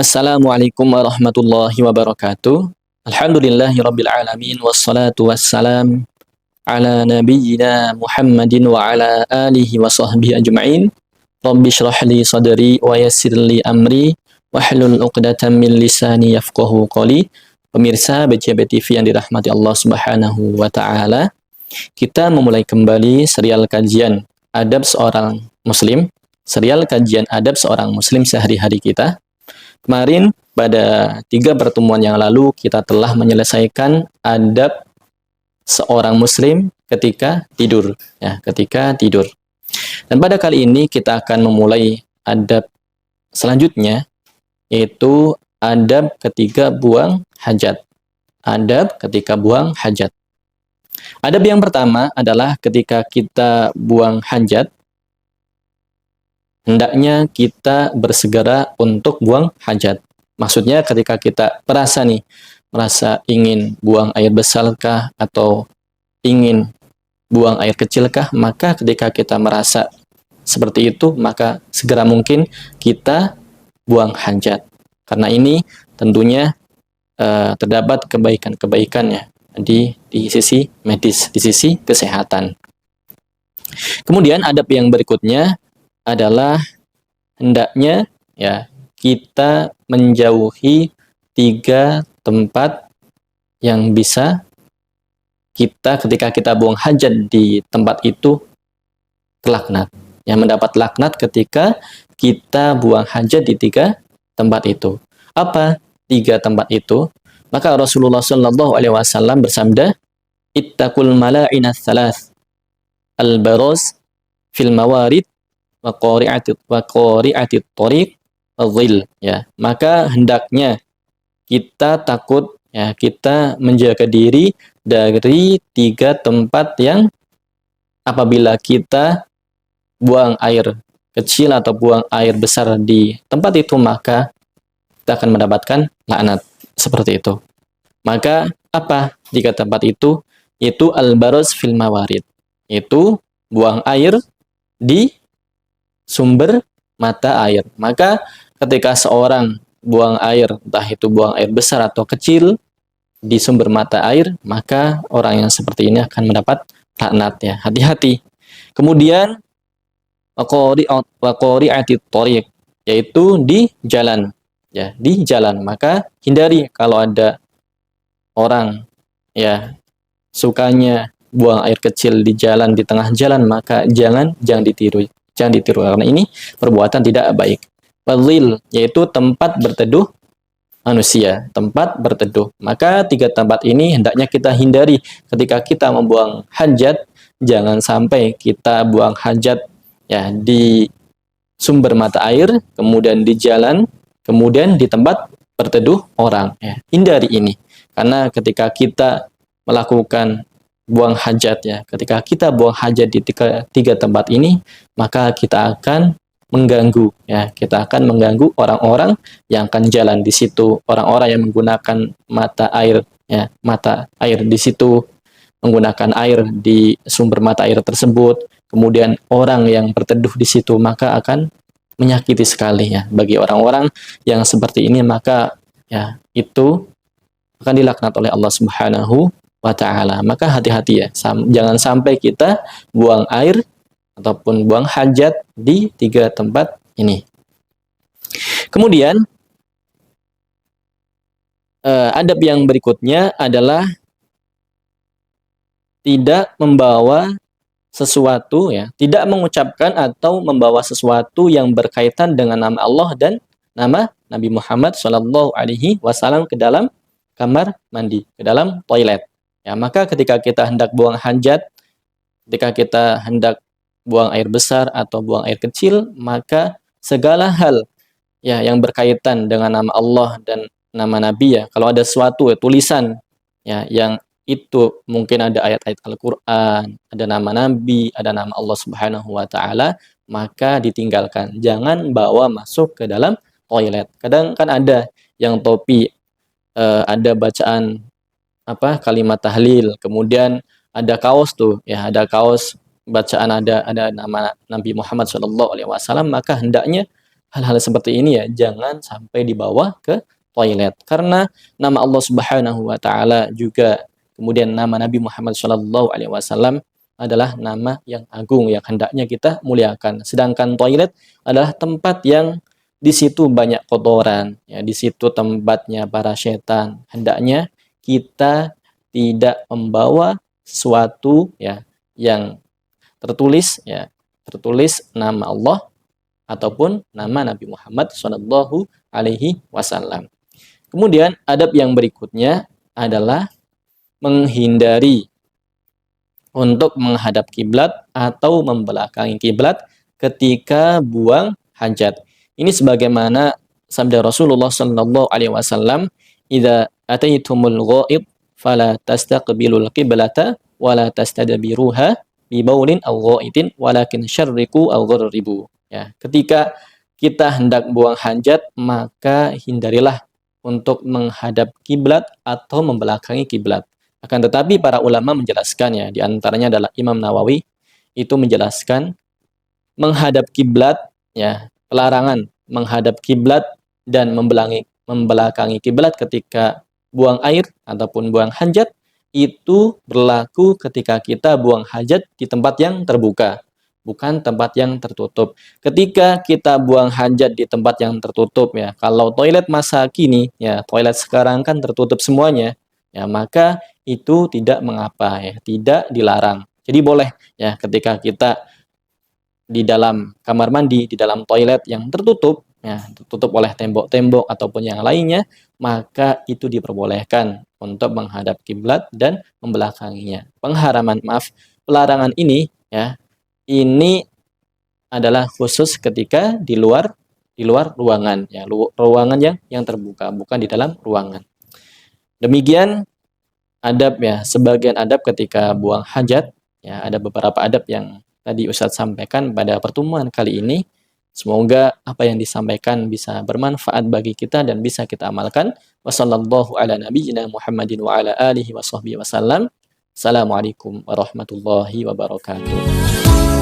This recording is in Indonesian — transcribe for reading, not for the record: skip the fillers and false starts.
Assalamualaikum warahmatullahi wabarakatuh. Alhamdulillahirabbil alamin wassalatu wassalam ala nabiyyina Muhammadin wa ala alihi wa sahbihi ajma'in. Rabbi shrah li sadri wa yassir li amri wahlul 'uqdatam min lisani yafqahu qawli. Pemirsa BCB TV yang dirahmati Allah Subhanahu wa taala, kita memulai kembali serial kajian adab seorang muslim, serial kajian adab seorang muslim sehari-hari kita. Kemarin pada 3 pertemuan yang lalu kita telah menyelesaikan adab seorang muslim ketika tidur, ya, ketika tidur. Dan pada kali ini kita akan memulai adab selanjutnya, yaitu adab ketika buang hajat. Adab ketika buang hajat. Adab yang pertama adalah ketika kita buang hajat, hendaknya kita bersegera untuk buang hajat. Maksudnya ketika kita merasa ingin buang air besarkah atau ingin buang air kecilkah, maka ketika kita merasa seperti itu, maka segera mungkin kita buang hajat. Karena ini tentunya terdapat kebaikan-kebaikannya di sisi medis, di sisi kesehatan. Kemudian adab yang berikutnya adalah hendaknya ya kita menjauhi 3 tempat yang bisa kita ketika kita buang hajat di tempat itu terlaknat. Yang mendapat laknat ketika kita buang hajat di 3 tempat itu. Apa 3 tempat itu? Maka Rasulullah Shallallahu Alaihi Wasallam bersabda, "Ittaqul mala'ina thalath, al-baraz fil mawarid wa qari'atit thariq adh-dhil." Ya, maka hendaknya kita takut, ya, kita menjaga diri dari 3 tempat yang apabila kita buang air kecil atau buang air besar di tempat itu, maka kita akan mendapatkan laknat. Seperti itu. Maka apa 3 tempat itu? Itu al-baraz fil mawarid. Itu buang air di sumber mata air. Maka ketika seorang buang air, entah itu buang air besar atau kecil di sumber mata air, maka orang yang seperti ini akan mendapat laknat, ya. Hati-hati. Kemudian waqari'atit thariq, yaitu di jalan, ya, di jalan. Maka hindari kalau ada orang, ya, sukanya buang air kecil di jalan, di tengah jalan, maka jangan ditiru. Jangan ditiru karena ini perbuatan tidak baik. Fadhil, yaitu tempat berteduh manusia, tempat berteduh. Maka 3 tempat ini hendaknya kita hindari ketika kita membuang hajat. Jangan sampai kita buang hajat, ya, di sumber mata air, kemudian di jalan, kemudian di tempat berteduh orang, ya. Hindari ini. Karena ketika kita melakukan buang hajat, ya, ketika kita buang hajat di 3 tempat ini, maka kita akan mengganggu, ya, kita akan mengganggu orang-orang yang akan jalan di situ, orang-orang yang menggunakan mata air, ya, mata air di situ, menggunakan air di sumber mata air tersebut, kemudian orang yang berteduh di situ, maka akan menyakiti sekali, ya, bagi orang-orang yang seperti ini. Maka, ya, itu akan dilaknat oleh Allah Subhanahu wa taala. Maka hati-hati, ya, jangan sampai kita buang air ataupun buang hajat di 3 tempat ini. Kemudian adab yang berikutnya adalah tidak membawa sesuatu, ya, tidak mengucapkan atau membawa sesuatu yang berkaitan dengan nama Allah dan nama Nabi Muhammad Shallallahu Alaihi Wasallam ke dalam kamar mandi, ke dalam toilet. Ya, maka ketika kita hendak buang hajat, ketika kita hendak buang air besar atau buang air kecil, maka segala hal, ya, yang berkaitan dengan nama Allah dan nama Nabi, ya, kalau ada suatu, ya, tulisan, ya, yang itu mungkin ada ayat-ayat Al-Quran, ada nama Nabi, ada nama Allah Subhanahu wa taala, maka ditinggalkan. Jangan bawa masuk ke dalam toilet. Kadang kan ada yang topi ada bacaan kalimat tahlil, kemudian ada kaos tuh, ya, ada kaos bacaan ada nama Nabi Muhammad SAW, maka hendaknya hal-hal seperti ini ya jangan sampai dibawa ke toilet. Karena nama Allah Subhanahu wa taala juga kemudian nama Nabi Muhammad SAW adalah nama yang agung yang hendaknya kita muliakan. Sedangkan toilet adalah tempat yang di situ banyak kotoran, ya di situ tempatnya para setan. Hendaknya kita tidak membawa sesuatu ya yang tertulis nama Allah ataupun nama Nabi Muhammad Shallallahu Alaihi Wasallam. Kemudian adab yang berikutnya adalah menghindari untuk menghadap kiblat atau membelakangi kiblat ketika buang hajat. Ini sebagaimana sabda Rasulullah Shallallahu Alaihi Wasallam, "Idza ataitumul ghaid fala tastaqbilul qiblata wala tastadbiruha bi baulin aw ghaitin walakin syarriqu aw gharribu." Ya, ketika kita hendak buang hajat, maka hindarilah untuk menghadap kiblat atau membelakangi kiblat. Akan tetapi para ulama menjelaskan ya, di antaranya adalah Imam Nawawi itu menjelaskan menghadap kiblat ya, pelarangan menghadap kiblat dan membelakangi kiblat ketika buang air ataupun buang hajat itu berlaku ketika kita buang hajat di tempat yang terbuka, bukan tempat yang tertutup. Ketika kita buang hajat di tempat yang tertutup ya, kalau toilet masa kini ya, toilet sekarang kan tertutup semuanya, ya maka itu tidak mengapa ya, tidak dilarang. Jadi boleh ya ketika kita di dalam kamar mandi, di dalam toilet yang tertutup, ya, tertutup oleh tembok-tembok ataupun yang lainnya, maka itu diperbolehkan untuk menghadap kiblat dan membelakanginya. Pelarangan ini ya, ini adalah khusus ketika di luar ruangan ya, ruangan yang terbuka, bukan di dalam ruangan. Demikian adab ya, sebagian adab ketika buang hajat ya, ada beberapa adab yang tadi Ustadz sampaikan pada pertemuan kali ini. Semoga apa yang disampaikan bisa bermanfaat bagi kita dan bisa kita amalkan. Wassallallahu ala nabiyyina Muhammadin wa ala alihi wa sahbihi wasallam. Assalamualaikum warahmatullahi wabarakatuh.